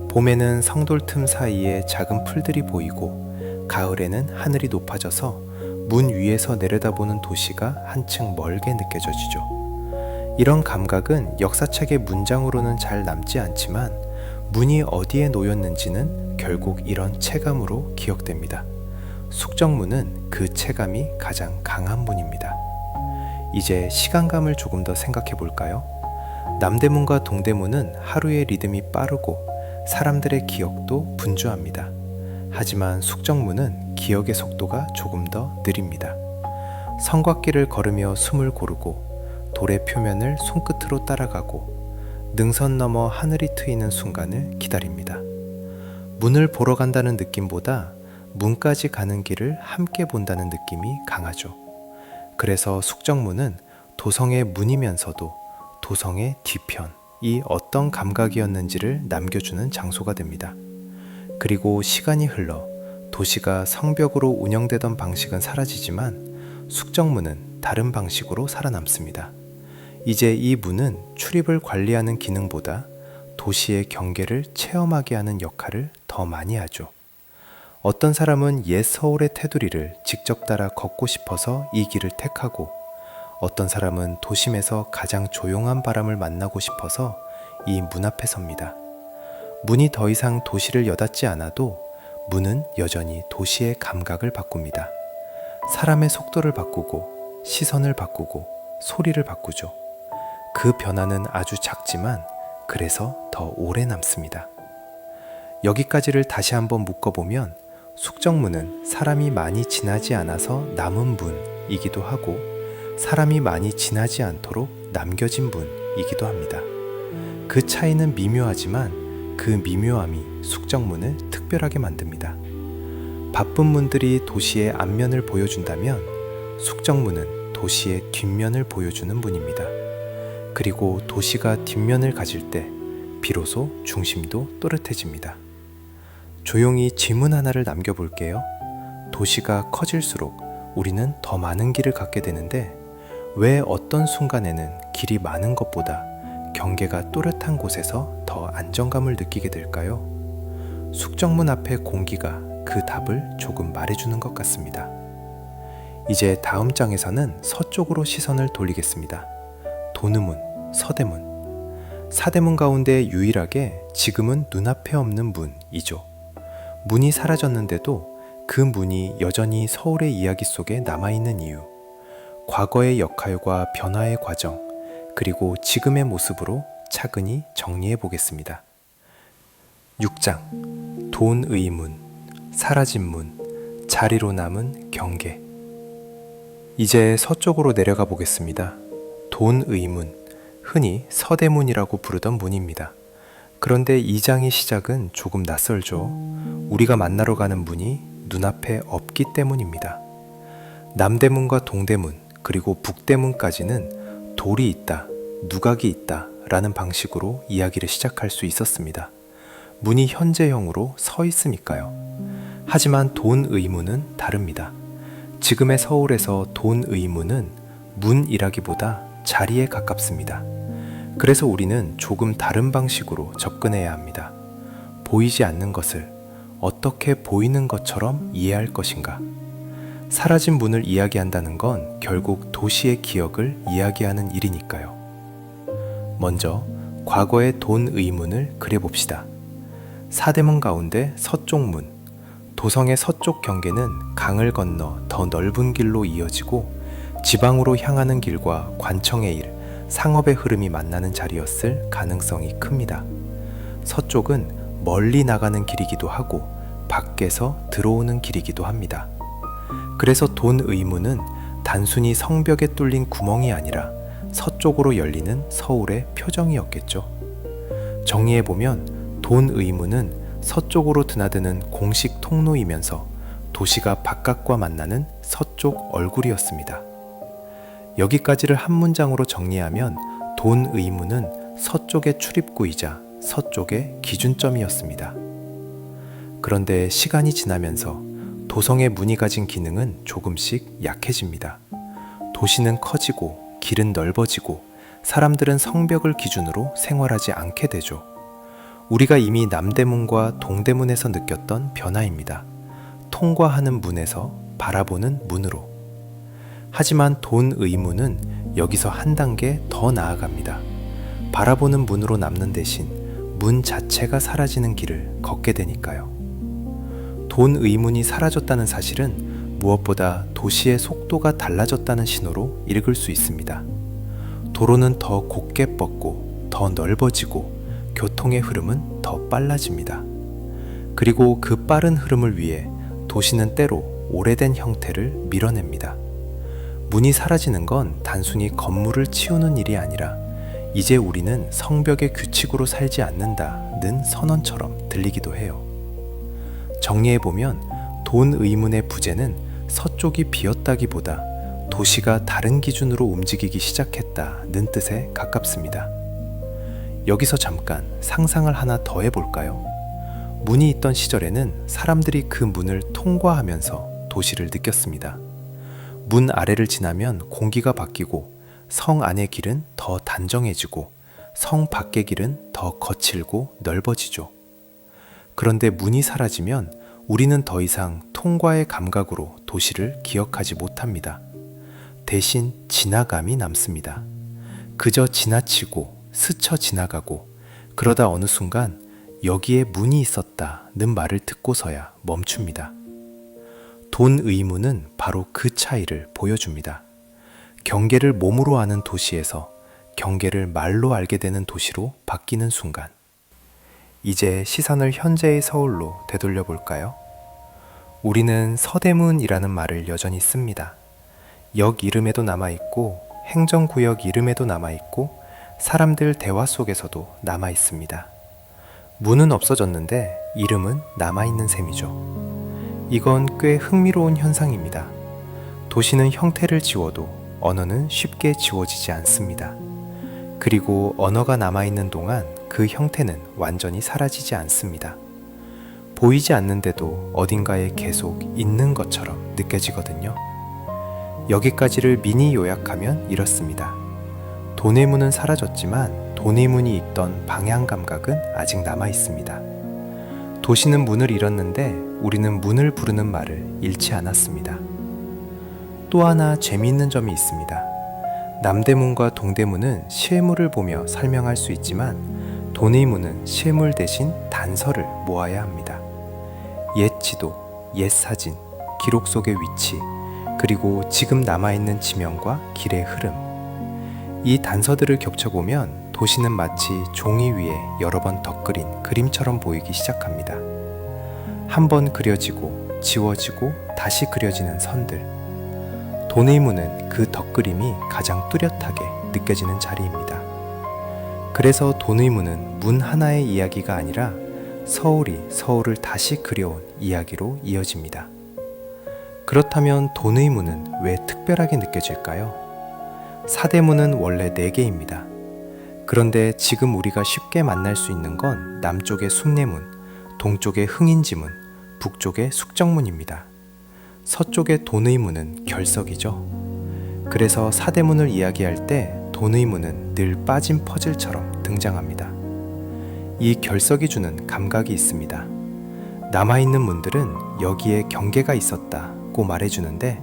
봄에는 성돌 틈 사이에 작은 풀들이 보이고 가을에는 하늘이 높아져서 문 위에서 내려다보는 도시가 한층 멀게 느껴지죠. 이런 감각은 역사책의 문장으로는 잘 남지 않지만 문이 어디에 놓였는지는 결국 이런 체감으로 기억됩니다. 숙정문은 그 체감이 가장 강한 문입니다. 이제 시간감을 조금 더 생각해 볼까요? 남대문과 동대문은 하루의 리듬이 빠르고 사람들의 기억도 분주합니다. 하지만 숙정문은 기억의 속도가 조금 더 느립니다. 성곽길을 걸으며 숨을 고르고 돌의 표면을 손끝으로 따라가고 능선 너머 하늘이 트이는 순간을 기다립니다. 문을 보러 간다는 느낌보다 문까지 가는 길을 함께 본다는 느낌이 강하죠. 그래서 숙정문은 도성의 문이면서도 도성의 뒤편이 어떤 감각이었는지를 남겨주는 장소가 됩니다. 그리고 시간이 흘러 도시가 성벽으로 운영되던 방식은 사라지지만 숙정문은 다른 방식으로 살아남습니다. 이제 이 문은 출입을 관리하는 기능보다 도시의 경계를 체험하게 하는 역할을 더 많이 하죠. 어떤 사람은 옛 서울의 테두리를 직접 따라 걷고 싶어서 이 길을 택하고 어떤 사람은 도심에서 가장 조용한 바람을 만나고 싶어서 이 문 앞에 섭니다. 문이 더 이상 도시를 여닫지 않아도 문은 여전히 도시의 감각을 바꿉니다. 사람의 속도를 바꾸고 시선을 바꾸고 소리를 바꾸죠. 그 변화는 아주 작지만 그래서 더 오래 남습니다. 여기까지를 다시 한번 묶어보면 숙정문은 사람이 많이 지나지 않아서 남은 문이기도 하고 사람이 많이 지나지 않도록 남겨진 문이기도 합니다. 그 차이는 미묘하지만 그 미묘함이 숙정문을 특별하게 만듭니다. 바쁜 문들이 도시의 앞면을 보여준다면 숙정문은 도시의 뒷면을 보여주는 문입니다. 그리고 도시가 뒷면을 가질 때 비로소 중심도 또렷해집니다. 조용히 질문 하나를 남겨볼게요. 도시가 커질수록 우리는 더 많은 길을 갖게 되는데 왜 어떤 순간에는 길이 많은 것보다 경계가 또렷한 곳에서 더 안정감을 느끼게 될까요? 숙정문 앞의 공기가 그 답을 조금 말해주는 것 같습니다. 이제 다음 장에서는 서쪽으로 시선을 돌리겠습니다. 도느문, 서대문. 사대문 가운데 유일하게 지금은 눈앞에 없는 문이죠. 문이 사라졌는데도 그 문이 여전히 서울의 이야기 속에 남아있는 이유, 과거의 역할과 변화의 과정, 그리고 지금의 모습으로 차근히 정리해 보겠습니다. 6장 돈의 문, 사라진 문, 자리로 남은 경계. 이제 서쪽으로 내려가 보겠습니다. 돈의 문, 흔히 서대문이라고 부르던 문입니다. 그런데 이 장의 시작은 조금 낯설죠. 우리가 만나러 가는 문이 눈앞에 없기 때문입니다. 남대문과 동대문, 그리고 북대문까지는 돌이 있다, 누각이 있다 라는 방식으로 이야기를 시작할 수 있었습니다. 문이 현재형으로 서 있으니까요. 하지만 돈의 문은 다릅니다. 지금의 서울에서 돈의 문은 문이라기보다 자리에 가깝습니다. 그래서 우리는 조금 다른 방식으로 접근해야 합니다. 보이지 않는 것을 어떻게 보이는 것처럼 이해할 것인가? 사라진 문을 이야기한다는 건 결국 도시의 기억을 이야기하는 일이니까요. 먼저 과거의 돈의 문을 그려봅시다. 사대문 가운데 서쪽 문, 도성의 서쪽 경계는 강을 건너 더 넓은 길로 이어지고 지방으로 향하는 길과 관청의 일, 상업의 흐름이 만나는 자리였을 가능성이 큽니다. 서쪽은 멀리 나가는 길이기도 하고 밖에서 들어오는 길이기도 합니다. 그래서 돈의 문은 단순히 성벽에 뚫린 구멍이 아니라 서쪽으로 열리는 서울의 표정이었겠죠. 정리해보면 돈의 문은 서쪽으로 드나드는 공식 통로이면서 도시가 바깥과 만나는 서쪽 얼굴이었습니다. 여기까지를 한 문장으로 정리하면 돈의 문은 서쪽의 출입구이자 서쪽의 기준점이었습니다. 그런데 시간이 지나면서 도성의 문이 가진 기능은 조금씩 약해집니다. 도시는 커지고 길은 넓어지고 사람들은 성벽을 기준으로 생활하지 않게 되죠. 우리가 이미 남대문과 동대문에서 느꼈던 변화입니다. 통과하는 문에서 바라보는 문으로. 하지만 돈의 문은 여기서 한 단계 더 나아갑니다. 바라보는 문으로 남는 대신 문 자체가 사라지는 길을 걷게 되니까요. 돈의 문이 사라졌다는 사실은 무엇보다 도시의 속도가 달라졌다는 신호로 읽을 수 있습니다. 도로는 더 곧게 뻗고 더 넓어지고 교통의 흐름은 더 빨라집니다. 그리고 그 빠른 흐름을 위해 도시는 때로 오래된 형태를 밀어냅니다. 문이 사라지는 건 단순히 건물을 치우는 일이 아니라 이제 우리는 성벽의 규칙으로 살지 않는다는 선언처럼 들리기도 해요. 정리해보면 돈의 문의 부재는 서쪽이 비었다기보다 도시가 다른 기준으로 움직이기 시작했다는 뜻에 가깝습니다. 여기서 잠깐 상상을 하나 더 해볼까요? 문이 있던 시절에는 사람들이 그 문을 통과하면서 도시를 느꼈습니다. 문 아래를 지나면 공기가 바뀌고 성 안의 길은 더 단정해지고 성 밖의 길은 더 거칠고 넓어지죠. 그런데 문이 사라지면 우리는 더 이상 통과의 감각으로 도시를 기억하지 못합니다. 대신 지나감이 남습니다. 그저 지나치고 스쳐 지나가고 그러다 어느 순간 여기에 문이 있었다는 말을 듣고서야 멈춥니다. 돈의 문은 바로 그 차이를 보여줍니다. 경계를 몸으로 아는 도시에서 경계를 말로 알게 되는 도시로 바뀌는 순간. 이제 시선을 현재의 서울로 되돌려 볼까요? 우리는 서대문이라는 말을 여전히 씁니다. 역 이름에도 남아있고 행정구역 이름에도 남아있고 사람들 대화 속에서도 남아 있습니다. 문은 없어졌는데 이름은 남아있는 셈이죠. 이건 꽤 흥미로운 현상입니다. 도시는 형태를 지워도 언어는 쉽게 지워지지 않습니다. 그리고 언어가 남아있는 동안 그 형태는 완전히 사라지지 않습니다. 보이지 않는데도 어딘가에 계속 있는 것처럼 느껴지거든요. 여기까지를 미니 요약하면 이렇습니다. 돈의 문은 사라졌지만 돈의 문이 있던 방향 감각은 아직 남아 있습니다. 도시는 문을 잃었는데 우리는 문을 부르는 말을 잃지 않았습니다. 또 하나 재미있는 점이 있습니다. 남대문과 동대문은 실물을 보며 설명할 수 있지만 돈의 문은 실물 대신 단서를 모아야 합니다. 옛 지도, 옛 사진, 기록 속의 위치, 그리고 지금 남아있는 지명과 길의 흐름. 이 단서들을 겹쳐보면 도시는 마치 종이 위에 여러 번 덧그린 그림처럼 보이기 시작합니다. 한 번 그려지고 지워지고 다시 그려지는 선들. 돈의 문은 그 덧그림이 가장 뚜렷하게 느껴지는 자리입니다. 그래서 돈의 문은 문 하나의 이야기가 아니라 서울이 서울을 다시 그려온 이야기로 이어집니다. 그렇다면 돈의 문은 왜 특별하게 느껴질까요? 사대문은 원래 4개입니다. 그런데 지금 우리가 쉽게 만날 수 있는 건 남쪽의 숭례문, 동쪽의 흥인지문, 북쪽의 숙정문입니다. 서쪽의 돈의 문은 결석이죠. 그래서 사대문을 이야기할 때 돈의 문은 늘 빠진 퍼즐처럼 등장합니다. 이 결석이 주는 감각이 있습니다. 남아있는 문들은 여기에 경계가 있었다고 말해주는데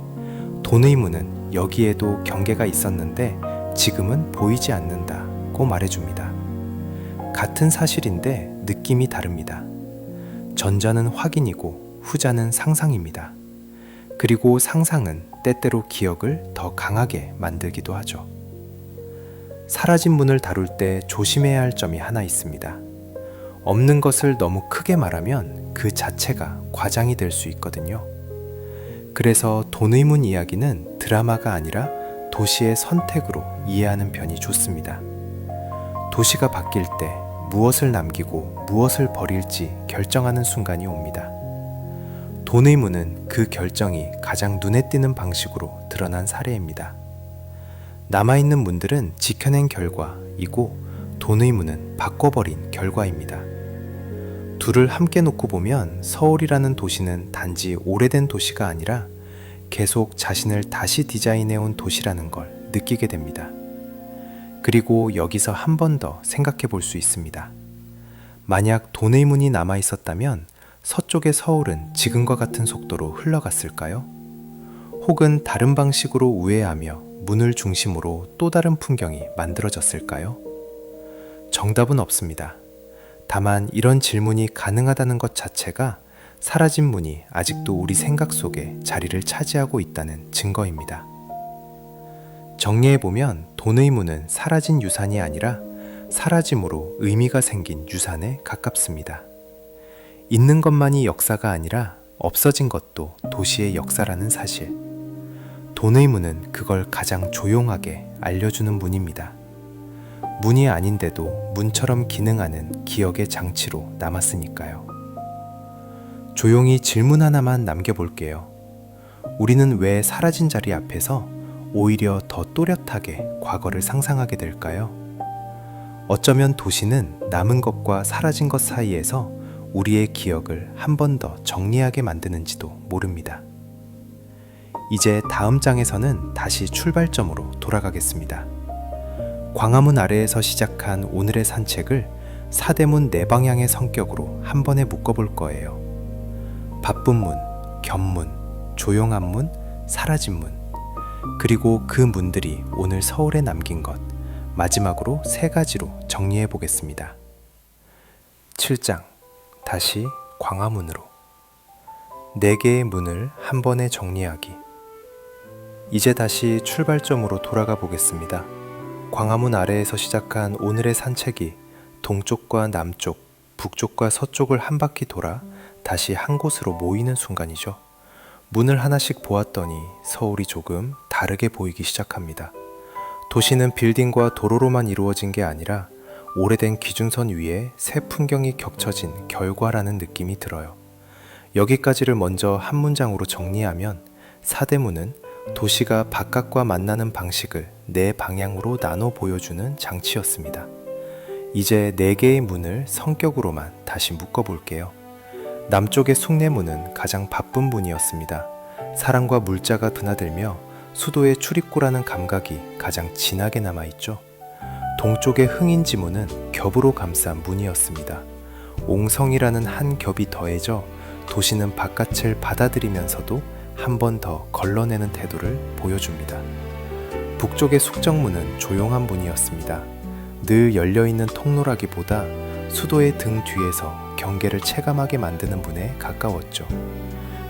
돈의 문은 여기에도 경계가 있었는데 지금은 보이지 않는다고 말해줍니다. 같은 사실인데 느낌이 다릅니다. 전자는 확인이고 후자는 상상입니다. 그리고 상상은 때때로 기억을 더 강하게 만들기도 하죠. 사라진 문을 다룰 때 조심해야 할 점이 하나 있습니다. 없는 것을 너무 크게 말하면 그 자체가 과장이 될 수 있거든요. 그래서 돈의 문 이야기는 드라마가 아니라 도시의 선택으로 이해하는 편이 좋습니다. 도시가 바뀔 때 무엇을 남기고 무엇을 버릴지 결정하는 순간이 옵니다. 돈의 문은 그 결정이 가장 눈에 띄는 방식으로 드러난 사례입니다. 남아있는 문들은 지켜낸 결과이고 돈의 문은 바꿔버린 결과입니다. 둘을 함께 놓고 보면 서울이라는 도시는 단지 오래된 도시가 아니라 계속 자신을 다시 디자인해온 도시라는 걸 느끼게 됩니다. 그리고 여기서 한 번 더 생각해 볼 수 있습니다. 만약 돈의 문이 남아 있었다면 서쪽의 서울은 지금과 같은 속도로 흘러갔을까요? 혹은 다른 방식으로 우회하며 문을 중심으로 또 다른 풍경이 만들어졌을까요? 정답은 없습니다. 다만 이런 질문이 가능하다는 것 자체가 사라진 문이 아직도 우리 생각 속에 자리를 차지하고 있다는 증거입니다. 정리해보면 돈의 문은 사라진 유산이 아니라 사라짐으로 의미가 생긴 유산에 가깝습니다. 있는 것만이 역사가 아니라 없어진 것도 도시의 역사라는 사실. 돈의 문은 그걸 가장 조용하게 알려주는 문입니다. 문이 아닌데도 문처럼 기능하는 기억의 장치로 남았으니까요. 조용히 질문 하나만 남겨볼게요. 우리는 왜 사라진 자리 앞에서 오히려 더 또렷하게 과거를 상상하게 될까요? 어쩌면 도시는 남은 것과 사라진 것 사이에서 우리의 기억을 한 번 더 정리하게 만드는지도 모릅니다. 이제 다음 장에서는 다시 출발점으로 돌아가겠습니다. 광화문 아래에서 시작한 오늘의 산책을 사대문 4방향의 성격으로 한 번에 묶어볼 거예요. 바쁜 문, 견문, 조용한 문, 사라진 문, 그리고 그 문들이 오늘 서울에 남긴 것, 마지막으로 3가지로 정리해 보겠습니다. 7장, 다시 광화문으로. 4개의 문을 한 번에 정리하기. 이제 다시 출발점으로 돌아가 보겠습니다. 광화문 아래에서 시작한 오늘의 산책이 동쪽과 남쪽, 북쪽과 서쪽을 한 바퀴 돌아 다시 한 곳으로 모이는 순간이죠. 문을 하나씩 보았더니 서울이 조금 다르게 보이기 시작합니다. 도시는 빌딩과 도로로만 이루어진 게 아니라 오래된 기준선 위에 새 풍경이 겹쳐진 결과라는 느낌이 들어요. 여기까지를 먼저 한 문장으로 정리하면 사대문은 도시가 바깥과 만나는 방식을 네 방향으로 나눠 보여주는 장치였습니다. 이제 네 개의 문을 성격으로만 다시 묶어볼게요. 남쪽의 숭례문은 가장 바쁜 문이었습니다. 사랑과 물자가 드나들며 수도의 출입구라는 감각이 가장 진하게 남아있죠. 동쪽의 흥인지문은 겹으로 감싼 문이었습니다. 옹성이라는 한 겹이 더해져 도시는 바깥을 받아들이면서도 한 번 더 걸러내는 태도를 보여줍니다. 북쪽의 숙정문은 조용한 문이었습니다. 늘 열려있는 통로라기보다 수도의 등 뒤에서 경계를 체감하게 만드는 문에 가까웠죠.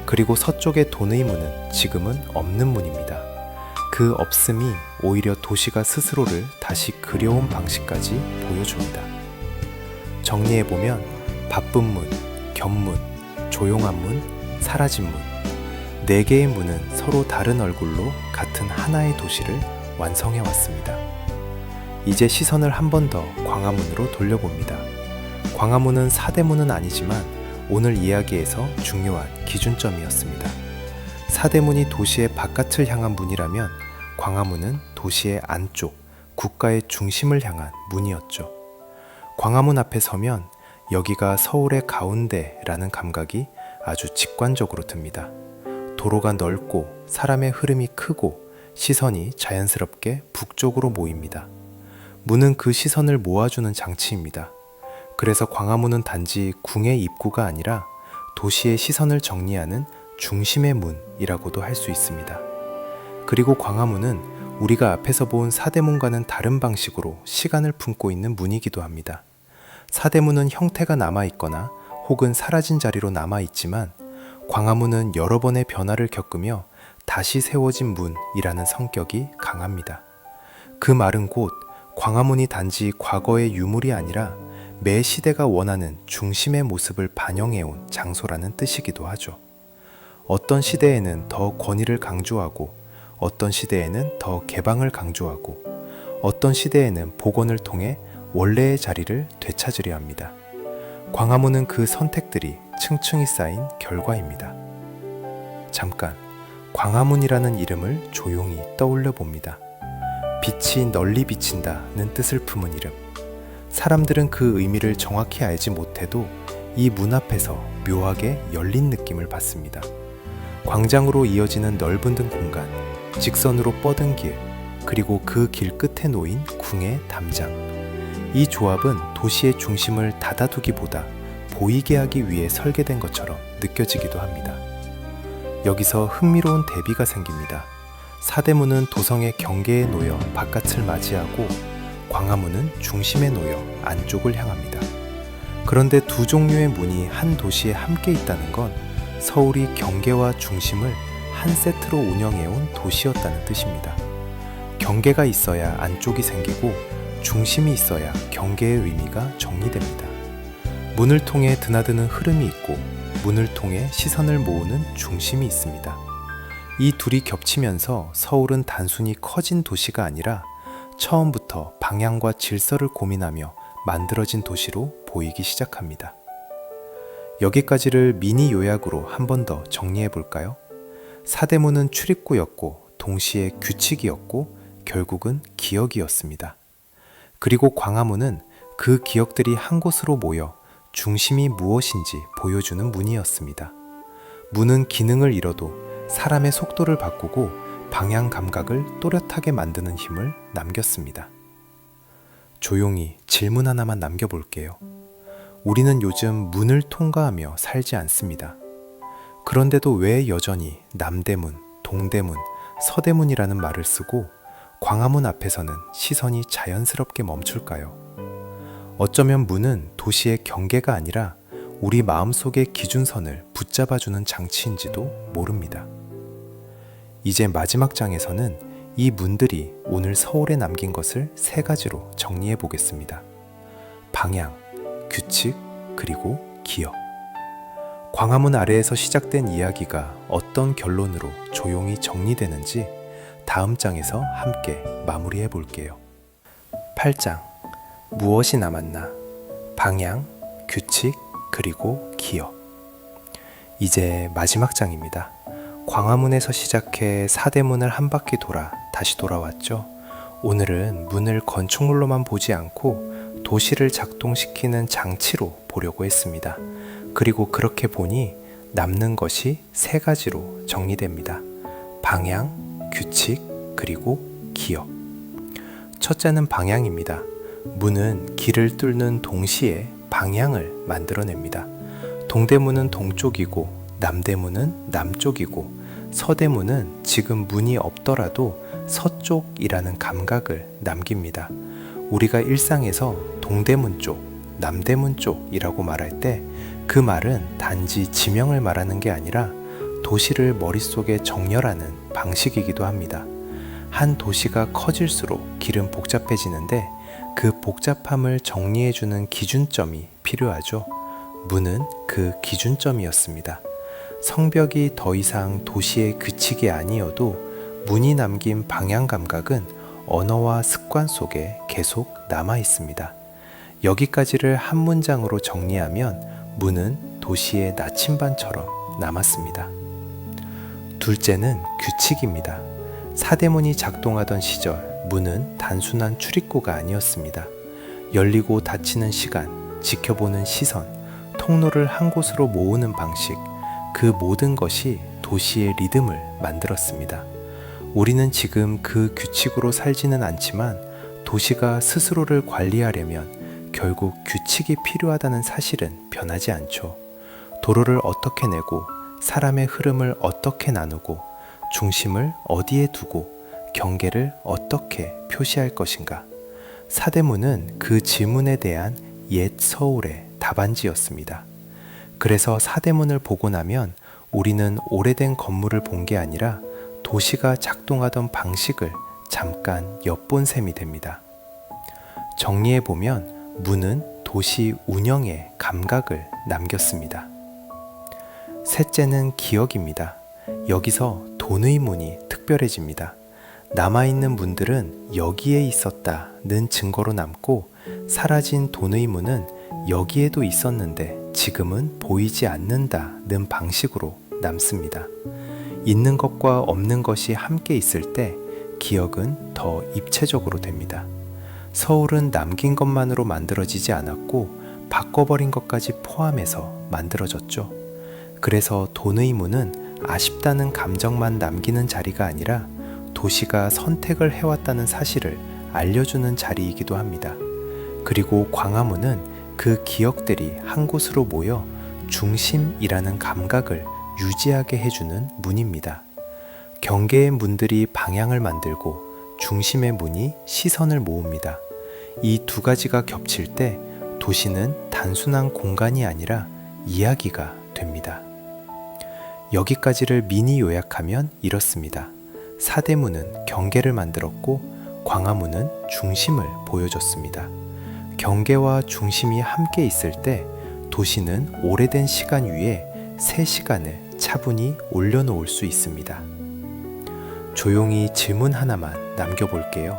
그리고 서쪽의 돈의문은 지금은 없는 문입니다. 그 없음이 오히려 도시가 스스로를 다시 그려온 방식까지 보여줍니다. 정리해보면 바쁜 문, 겹문, 조용한 문, 사라진 문, 네 개의 문은 서로 다른 얼굴로 같은 하나의 도시를 완성해왔습니다. 이제 시선을 한 번 더 광화문으로 돌려봅니다. 광화문은 사대문은 아니지만 오늘 이야기에서 중요한 기준점이었습니다. 사대문이 도시의 바깥을 향한 문이라면 광화문은 도시의 안쪽, 국가의 중심을 향한 문이었죠. 광화문 앞에 서면 여기가 서울의 가운데라는 감각이 아주 직관적으로 듭니다. 도로가 넓고 사람의 흐름이 크고 시선이 자연스럽게 북쪽으로 모입니다. 문은 그 시선을 모아주는 장치입니다. 그래서 광화문은 단지 궁의 입구가 아니라 도시의 시선을 정리하는 중심의 문이라고도 할 수 있습니다. 그리고 광화문은 우리가 앞에서 본 사대문과는 다른 방식으로 시간을 품고 있는 문이기도 합니다. 사대문은 형태가 남아있거나 혹은 사라진 자리로 남아있지만 광화문은 여러 번의 변화를 겪으며 다시 세워진 문이라는 성격이 강합니다. 그 말은 곧 광화문이 단지 과거의 유물이 아니라 매 시대가 원하는 중심의 모습을 반영해온 장소라는 뜻이기도 하죠. 어떤 시대에는 더 권위를 강조하고 어떤 시대에는 더 개방을 강조하고 어떤 시대에는 복원을 통해 원래의 자리를 되찾으려 합니다. 광화문은 그 선택들이 층층이 쌓인 결과입니다. 잠깐 광화문이라는 이름을 조용히 떠올려 봅니다. 빛이 널리 비친다는 뜻을 품은 이름. 사람들은 그 의미를 정확히 알지 못해도 이 문 앞에서 묘하게 열린 느낌을 받습니다. 광장으로 이어지는 넓은 등 공간, 직선으로 뻗은 길, 그리고 그 길 끝에 놓인 궁의 담장. 이 조합은 도시의 중심을 닫아두기보다 보이게 하기 위해 설계된 것처럼 느껴지기도 합니다. 여기서 흥미로운 대비가 생깁니다. 사대문은 도성의 경계에 놓여 바깥을 맞이하고 광화문은 중심에 놓여 안쪽을 향합니다. 그런데 두 종류의 문이 한 도시에 함께 있다는 건 서울이 경계와 중심을 한 세트로 운영해온 도시였다는 뜻입니다. 경계가 있어야 안쪽이 생기고 중심이 있어야 경계의 의미가 정리됩니다. 문을 통해 드나드는 흐름이 있고 문을 통해 시선을 모으는 중심이 있습니다. 이 둘이 겹치면서 서울은 단순히 커진 도시가 아니라 처음부터 방향과 질서를 고민하며 만들어진 도시로 보이기 시작합니다. 여기까지를 미니 요약으로 한 번 더 정리해 볼까요? 사대문은 출입구였고 동시에 규칙이었고 결국은 기억이었습니다. 그리고 광화문은 그 기억들이 한 곳으로 모여 중심이 무엇인지 보여주는 문이었습니다. 문은 기능을 잃어도 사람의 속도를 바꾸고 방향 감각을 또렷하게 만드는 힘을 남겼습니다. 조용히 질문 하나만 남겨볼게요. 우리는 요즘 문을 통과하며 살지 않습니다. 그런데도 왜 여전히 남대문, 동대문, 서대문이라는 말을 쓰고 광화문 앞에서는 시선이 자연스럽게 멈출까요? 어쩌면 문은 도시의 경계가 아니라 우리 마음속의 기준선을 붙잡아주는 장치인지도 모릅니다. 이제 마지막 장에서는 이 문들이 오늘 서울에 남긴 것을 세 가지로 정리해 보겠습니다. 방향, 규칙, 그리고 기억. 광화문 아래에서 시작된 이야기가 어떤 결론으로 조용히 정리되는지 다음 장에서 함께 마무리해 볼게요. 8장. 무엇이 남았나? 방향, 규칙, 그리고 기억. 이제 마지막 장입니다. 광화문에서 시작해 사대문을 한 바퀴 돌아 다시 돌아왔죠. 오늘은 문을 건축물로만 보지 않고 도시를 작동시키는 장치로 보려고 했습니다. 그리고 그렇게 보니 남는 것이 3가지로 정리됩니다. 방향, 규칙, 그리고 기억. 첫째는 방향입니다. 문은 길을 뚫는 동시에 방향을 만들어냅니다. 동대문은 동쪽이고 남대문은 남쪽이고 서대문은 지금 문이 없더라도 서쪽이라는 감각을 남깁니다. 우리가 일상에서 동대문 쪽, 남대문 쪽이라고 말할 때 그 말은 단지 지명을 말하는 게 아니라 도시를 머릿속에 정렬하는 방식이기도 합니다. 한 도시가 커질수록 길은 복잡해지는데 그 복잡함을 정리해주는 기준점이 필요하죠. 문은 그 기준점이었습니다. 성벽이 더 이상 도시의 규칙이 아니어도 문이 남긴 방향 감각은 언어와 습관 속에 계속 남아 있습니다. 여기까지를 한 문장으로 정리하면 문은 도시의 나침반처럼 남았습니다. 둘째는 규칙입니다. 사대문이 작동하던 시절 문은 단순한 출입구가 아니었습니다. 열리고 닫히는 시간, 지켜보는 시선, 통로를 한 곳으로 모으는 방식, 그 모든 것이 도시의 리듬을 만들었습니다. 우리는 지금 그 규칙으로 살지는 않지만 도시가 스스로를 관리하려면 결국 규칙이 필요하다는 사실은 변하지 않죠. 도로를 어떻게 내고 사람의 흐름을 어떻게 나누고 중심을 어디에 두고 경계를 어떻게 표시할 것인가. 사대문은 그 질문에 대한 옛 서울의 답안지였습니다. 그래서 사대문을 보고 나면 우리는 오래된 건물을 본 게 아니라 도시가 작동하던 방식을 잠깐 엿본 셈이 됩니다. 정리해보면 문은 도시 운영의 감각을 남겼습니다. 셋째는 기억입니다. 여기서 돈의 문이 특별해집니다. 남아있는 문들은 여기에 있었다는 증거로 남고 사라진 돈의 문은 여기에도 있었는데 지금은 보이지 않는다는 방식으로 남습니다. 있는 것과 없는 것이 함께 있을 때 기억은 더 입체적으로 됩니다. 서울은 남긴 것만으로 만들어지지 않았고 바꿔버린 것까지 포함해서 만들어졌죠. 그래서 돈의 문은 아쉽다는 감정만 남기는 자리가 아니라 도시가 선택을 해왔다는 사실을 알려주는 자리이기도 합니다. 그리고 광화문은 그 기억들이 한 곳으로 모여 중심이라는 감각을 유지하게 해주는 문입니다. 경계의 문들이 방향을 만들고 중심의 문이 시선을 모읍니다. 이 2가지가 겹칠 때 도시는 단순한 공간이 아니라 이야기가 됩니다. 여기까지를 미니 요약하면 이렇습니다. 사대문은 경계를 만들었고 광화문은 중심을 보여줬습니다. 경계와 중심이 함께 있을 때 도시는 오래된 시간 위에 새 시간을 차분히 올려놓을 수 있습니다. 조용히 질문 하나만 남겨볼게요.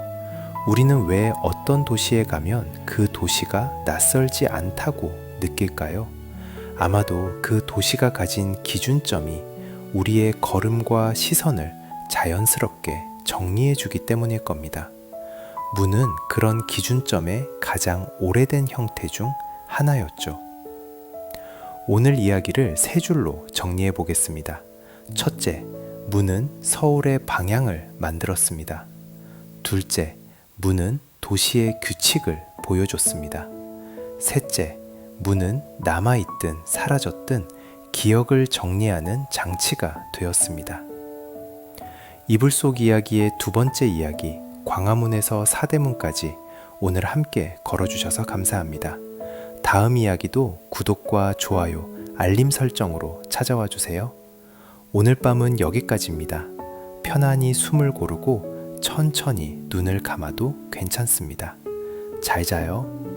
우리는 왜 어떤 도시에 가면 그 도시가 낯설지 않다고 느낄까요? 아마도 그 도시가 가진 기준점이 우리의 걸음과 시선을 자연스럽게 정리해주기 때문일 겁니다. 문은 그런 기준점의 가장 오래된 형태 중 하나였죠. 오늘 이야기를 3줄로 정리해 보겠습니다. 첫째, 문은 서울의 방향을 만들었습니다. 둘째, 문은 도시의 규칙을 보여줬습니다. 셋째, 문은 남아있든 사라졌든 기억을 정리하는 장치가 되었습니다. 이불 속 이야기의 2번째 이야기, 광화문에서 사대문까지 오늘 함께 걸어주셔서 감사합니다. 다음 이야기도 구독과 좋아요, 알림 설정으로 찾아와 주세요. 오늘 밤은 여기까지입니다. 편안히 숨을 고르고 천천히 눈을 감아도 괜찮습니다. 잘 자요.